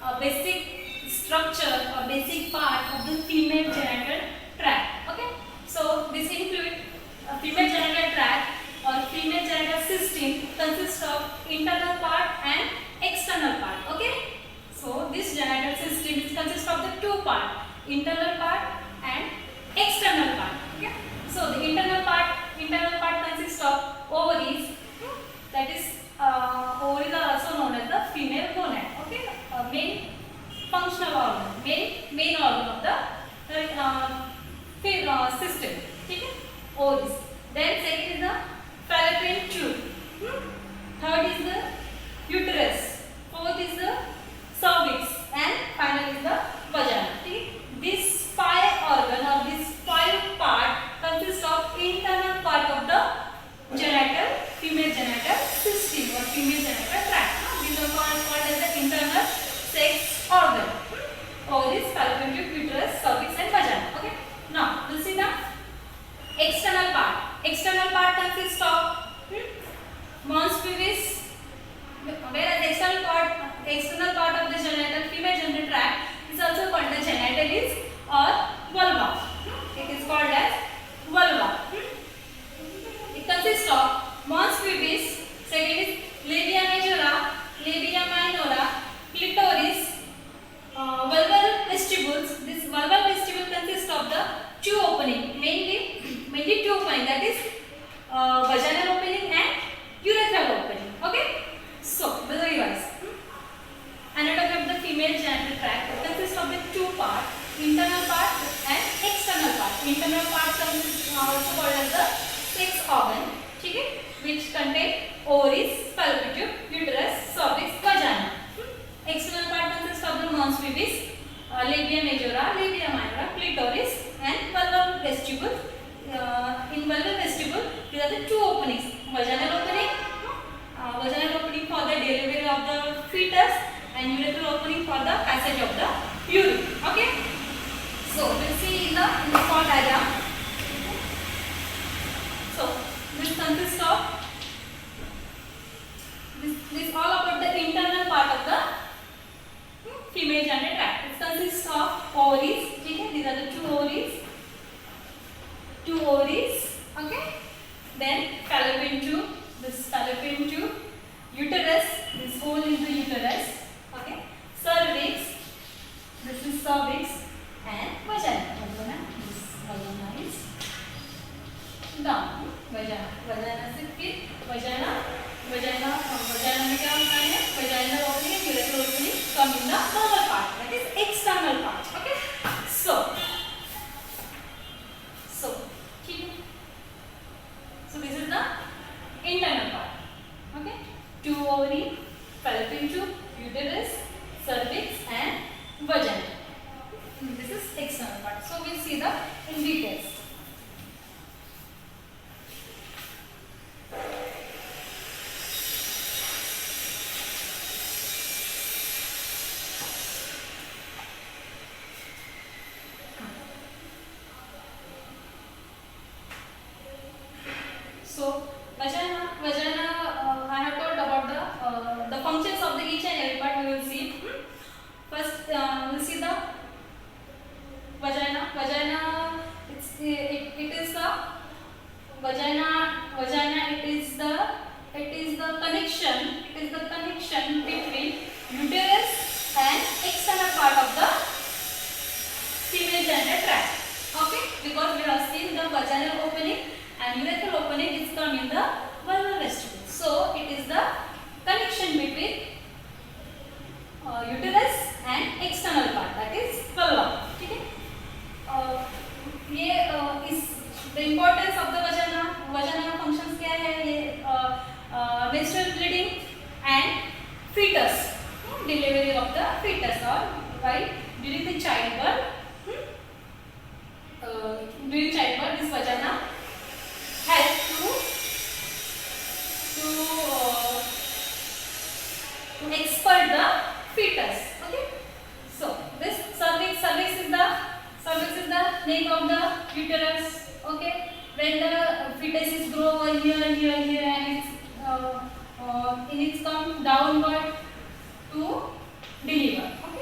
a basic structure, a basic part of the female genital tract. Okay, so this include a female genital tract or female genital system consists of internal part and external part. Okay, so this genital system is consists of the two part, internal part and external part. Okay, so the internal part consists of ovaries, that is ovaries are also known as the female gonad. Okay, main functional organ, main organ of the system. Okay, ovaries. Then second is the fallopian tube. Third is the uterus. Fourth is the cervix, and final is the vagina. Okay, this five organ or this five part consists of internal part of the female genital system or female genital tract. These are called as the internal sex organ. Ovaries, fallopian tube, uterus, cervix and vagina. Okay. Now, we'll see the external part. External part consists of mons pubis, whereas external part of the female genital tract is also called the genitalis or vulva. It is called as vulva. It consists of mons pubis, second is labia majora, labia minora, clitoris, vulval vestibules. This vulval vestibule consists of the two opening, mainly two opening, that is vaginal opening and urethral opening. Okay, so we'll revise. Anatomy of the female genital tract consists of the two parts, internal part and external part. Internal part consists also called as the sex organ, okay, which contain ovaries, fallopian tube, uterus, cervix, vagina. External part consists of the mons pubis, labia majora, labia minora, clitoris and vulval vestibule. In vulval vestibule, these are the two openings: vaginal opening for the delivery of the fetus, and urethral opening for the passage of the urine. Okay. So we'll see in the small diagram. So this consists of this all about the internal part of the female genital tract. It consists of ovaries. Okay, these are the two ovaries. Okay. Then fallopian tube. This fallopian tube. Uterus. This hole is the uterus. Okay. Cervix. This is cervix and vagina. This vagina is down. Vagina से फिर vagina में क्या होता है? Vaginal opening, urethral opening come in the normal part, that is external part. Okay. So this is the internal part. Okay. Two ovary, fallopian tube, uterus, cervix and vagina. This is external part. So we'll see the in details. So vagina I have told about the functions of the each and every part. We will see. First we'll see the vagina. It is the vagina. It is the connection between uterus and external part of the female genital tract. Okay, because we have seen the vaginal opening and urethral opening is come in the vulval vestibule. So it is the connection between uterus and external part, that is vulva. Okay. ये इस the importance of the vagina functions क्या है? ये menstrual bleeding and fetus, delivery of the fetus, or while during the childbirth, this vagina helps to expel the fetus. Okay. So this cervix is the neck of the uterus. Okay. When the fetus is grow over here and it's come downward to deliver. Okay.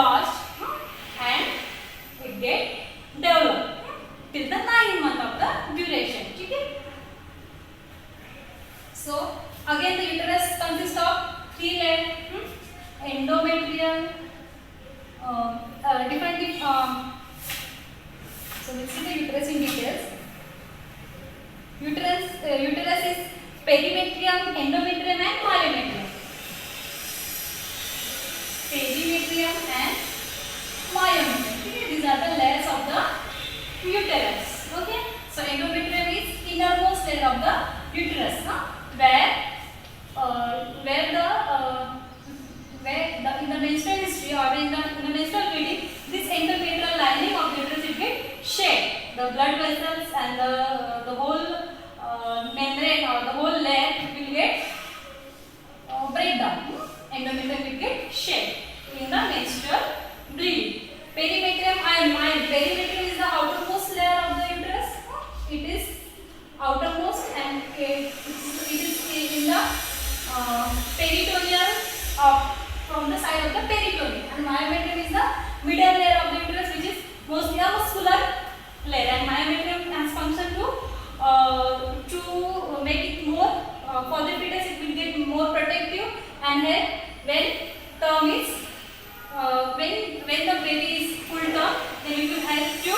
lodged and it get developed till the 9 month of the duration. Okay. So again the uterus consists of 3 layers, endometrium, different. So let's see the uterus in details. Uterus is perimetrium, endometrium and myometrium. Perimetrium and myometrium. Okay, these are the layers of the uterus. Okay, so endometrium is innermost layer of the uterus, where in the menstrual history or in the menstrual bleeding, this endometrial lining of the uterus will get shed. The blood vessels and the whole membrane or the whole layer will get break down. Endometrium will get shed in the menstrual bleeding. Perimetrium and perimetrium is the outermost layer of the uterus. It is outermost and it is in the peritoneal from the side of the peritoneum. And myometrium is the middle layer of the uterus, which is mostly a muscular layer. And myometrium has function to make it more for the fetus. It will get more protective, and here when term is when the baby is full term, then it will help to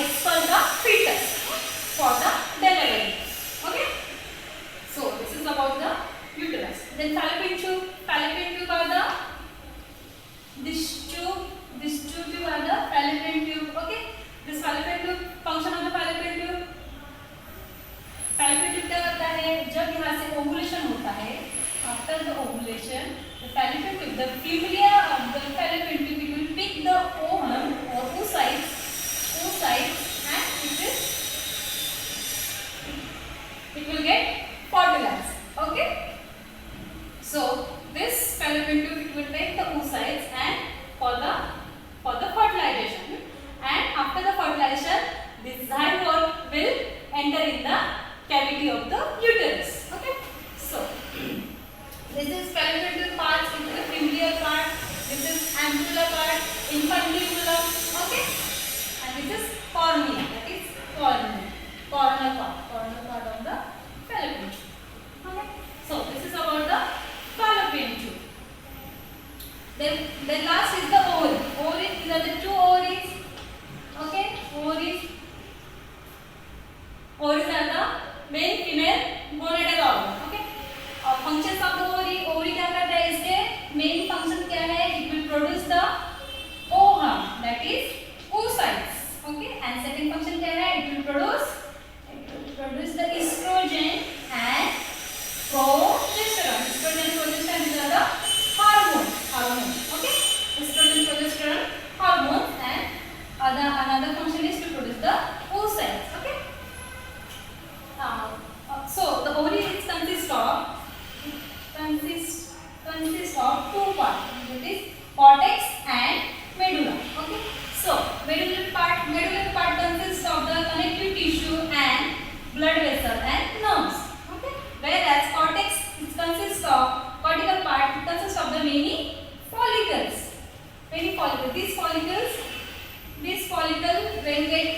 expel the fetus for the delivery. Okay. So this is about the uterus. Then fallopian tube are the this tube are the fallopian tube. Okay. This fallopian tube, function of the fallopian tube क्या करता है, जब यहाँ से ovulation होता है, after the ovulation, the fallopian tube, the fibula of the fallopian tube, it will pick the ovum or oocytes, and it will get fertilized. Okay. So this fallopian tube, it will take the oocytes and for the fertilization, and after the fertilization, this zygote will enter in the cavity of the uterus. Okay. So this is fallopian tube part, this is the fibula part, this is ampulla part, infundibulum. Okay. And this is cornea, that is coronal part of the fallopian tube. Okay. So this is about the fallopian tube. Then last is the ovary. These are the 2 ovaries. Okay. Ovaries are the main female gonadal organ. Okay. Functions of the ovary क्या करता है, इसके main function क्या है, it will produce the ovum, that is oocytes. Okay. And second function क्या है, it will produce the estrogen and progesterone. Estrogen and progesterone, these are the hormones. Okay. Estrogen, progesterone, hormones, and another function is to produce the oocytes. Okay. So the ovary consists of 2 parts, that is cortex and medulla. Okay. So medullary part consists of the connective tissue and blood vessel and nerves. Okay. Whereas cortex consists of the many follicles. These follicles when get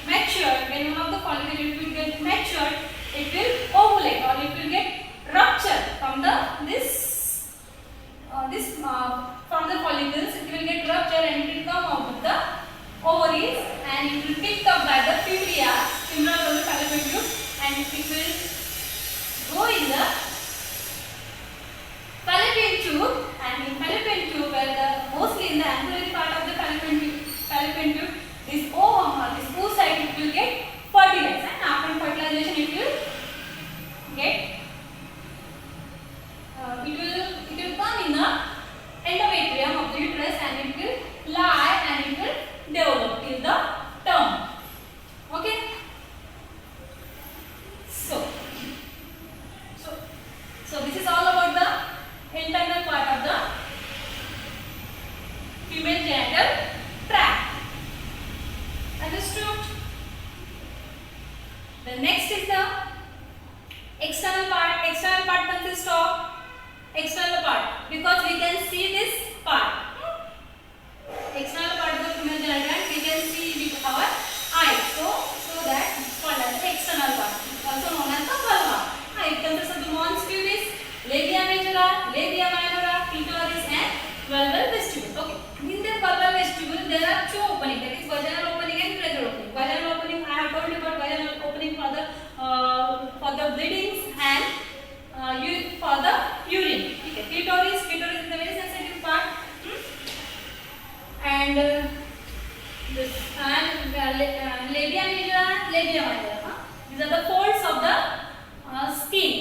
matured, when one of the follicles it will get matured, it will ovulate or it will get rupture from the follicles. It will get rupture and it will come out of the ovaries, and it will picked up by the fibula of the fallopian tube, and it will go in the fallopian tube. And in fallopian tube, mostly in the ambulatory part of the fallopian tube, this ovum or this oocyte, it will get fertilized, and after fertilization it will come in the endometrium of the uterus, and it will lie and it will develop till the term. Okay. So this is all about the internal part of the female genital tract. Understood? The next is the external part. External part consists of external part because we can see this part. there are two opening, that is vaginal opening and urethral opening. Vaginal opening, I have told you about vaginal opening for the bleedings and for the urine. Okay. Clitoris is a very sensitive part. And this and labia majora, labia minora. These are the folds of the skin,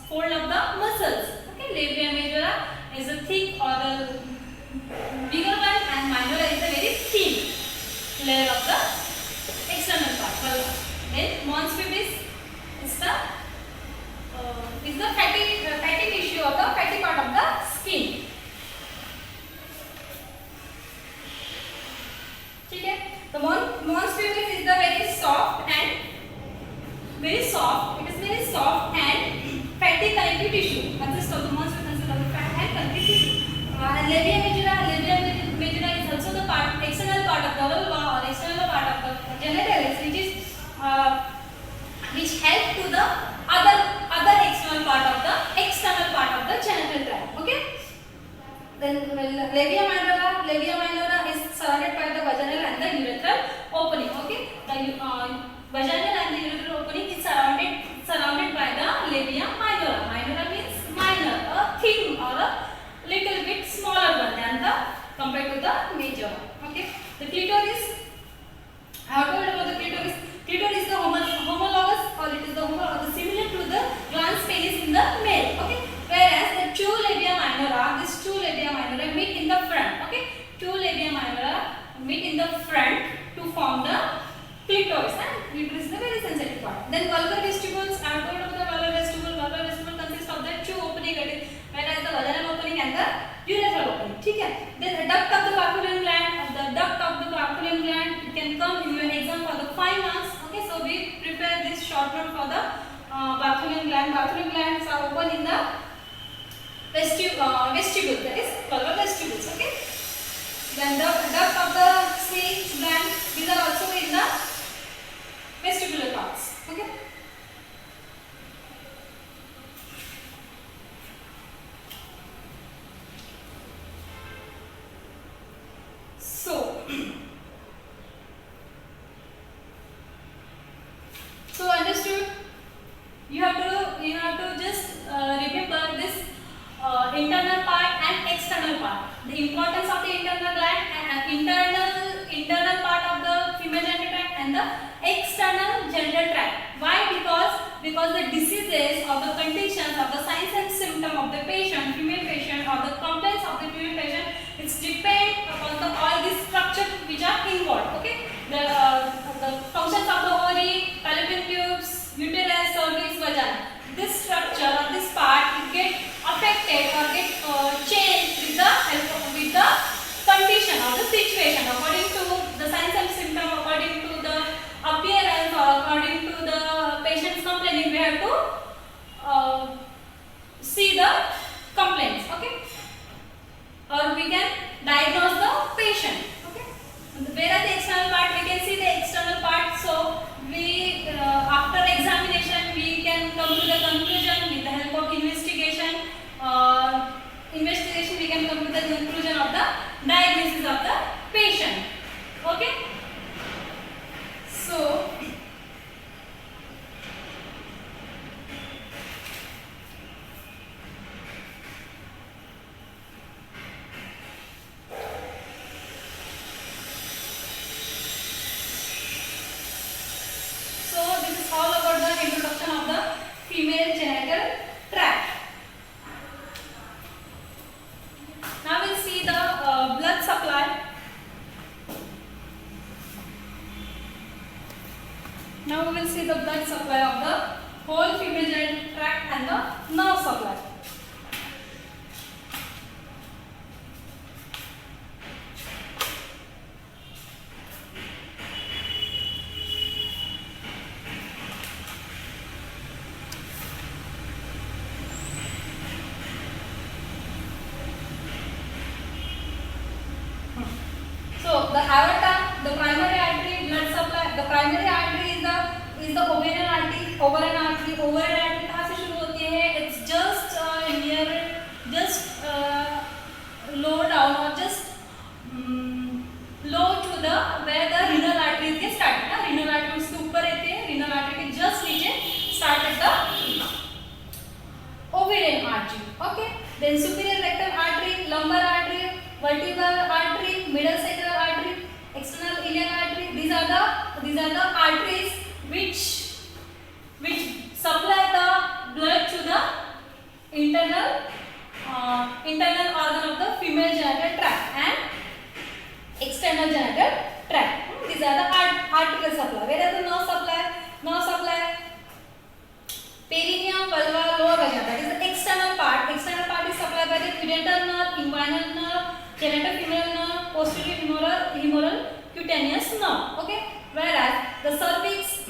fold of the muscles. Okay, labia majora is a thick or the bigger one, and minora is a very thin layer of the external part. Well, then mons pubis is the fatty tissue of the fatty part of the skin. Okay, the mons pubis is the very soft. It is very soft and fatty connective tissue. Consists of the mons pubis consists of the fat and connective tissue. And labia majora is also the external part of the vulva or external part of the genitals, which help to the other external part of the genital tract. Okay. Then labia minora is surrounded by the vaginal and the urethral opening. Okay, the vaginal and the urethral opening is surrounded by the labia minora. Minora means minor, a thin or a little bit smaller one than compared to the major. Okay, the clitoris. I have told about the clitoris. Clitoris is the homologous, or it is the similar to the glans penis in the male. Okay, whereas the these two labia minora meet in the front. Okay, two labia minora meet in the front to form the clitoris, and clitoris is a very sensitive part. Then vulvar vestibules. I have told about the vulvar vestibule. Vulvar vestibule consists of the two opening, whereas the vaginal opening and the urethral opening. Okay. Then the duct of the Bartholin gland. The duct of the Bartholin gland can come in your exam for the 5 marks. Okay, so we prepare this short note for the Bartholin gland. Bartholin glands are open in the vestibule, that is vulvar vestibules. Okay. Then the duct of the Schweitz gland. These are also in the vestibular parts. Okay. So understood. You have to just remember this internal part and external part. The importance of the internal gland and internal part of the female genital tract and the external genital tract. Why? Because the diseases or the conditions or the signs and symptoms of the female patient, or the complaints of the female patient, it's depend upon all these structures which are involved. Okay, the functions of the ovary, fallopian tubes, uterus, cervix, vagina. This structure or this part get affected or get changed with the condition or the situation, according to the signs and symptoms, according to the appearance, or according to the patient's complaining. We have to see the complaints. Okay, or we can diagnose the patient. Okay, where are the external part? We can see the external part. So we after examination we can come to the conclusion with the help of investigation. We can come to the conclusion of the diagnosis of the patient. Okay, so this is all about the introduction of the female genital tract. Now we'll see the blood supply. Now we will see the blood supply of the whole female genital tract and the nerve supply. So the aorta, the primary artery, blood supply. The primary artery is the ovarian artery. Ovarian artery कहाँ से शुरू होती है? It's just low down or just uterine artery. Okay. Then superior rectal artery, lumbar artery, vertebral artery, middle sacral artery, external iliac artery. These are the arteries which supply the blood to the internal organ of the female genital tract and external genital tract. These are the arterial supply. Where are the nerve supply? Nerve supply. Perineum, vulva, lower vagina. That is the external part. External part is supplied by the pudendal nerve, inguinal nerve, genitofemoral nerve, posterior humeral, cutaneous nerve. Okay. Whereas the cervix,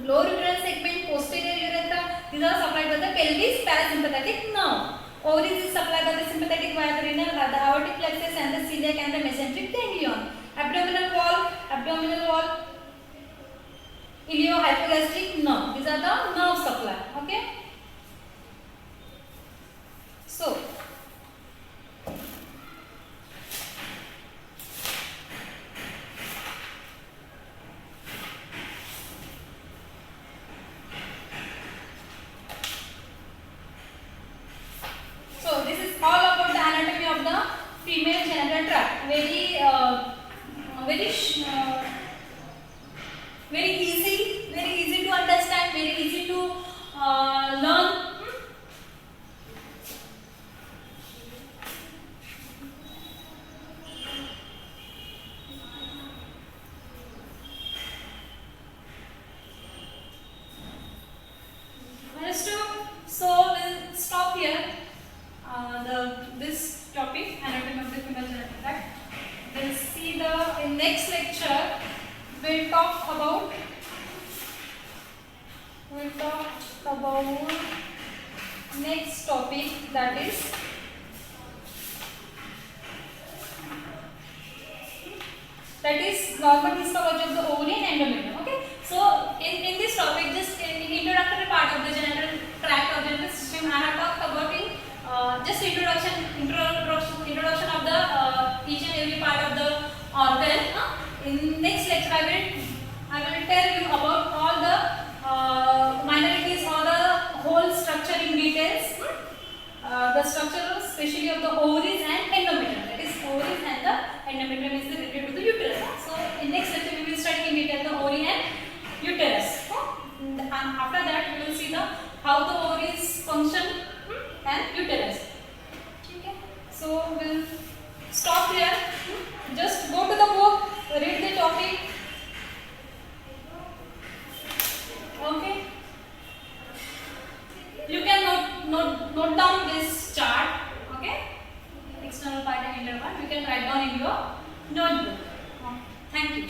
lower uterine segment, posterior urethra, these are supplied by the pelvis parasympathetic nerve. Ovaries is supplied by the sympathetic via the renal, the aortic plexus and the celiac and the mesenteric ganglion. Abdominal wall, iliohypogastric nerve. These are the nerve supply. Okay. So this is all about the anatomy of the female genital tract. Very easy to understand, very easy to learn. So we'll stop here. This topic, anatomy of the female genital tract. We'll see in next lecture. We'll talk about next topic, that is normal histology of the ovary and endometrium. Okay. So in this topic, just in introductory part of the genital tract or genital system, I have talked about just introduction of the each and every part of the organ. In next lecture, I will tell you about all the minorities or the whole structure in details. The structure especially of the ovaries and endometrium. That is, ovaries and the endometrium is related to the uterus. So in next lecture, we will study in detail the ovary and uterus. And after that, we will see how the ovaries function and uterus. Okay. So we'll stop here. Just go to the book, read the topic. Okay. You can note down this chart. Okay. External part and internal part. You can write down in your notebook. Thank you.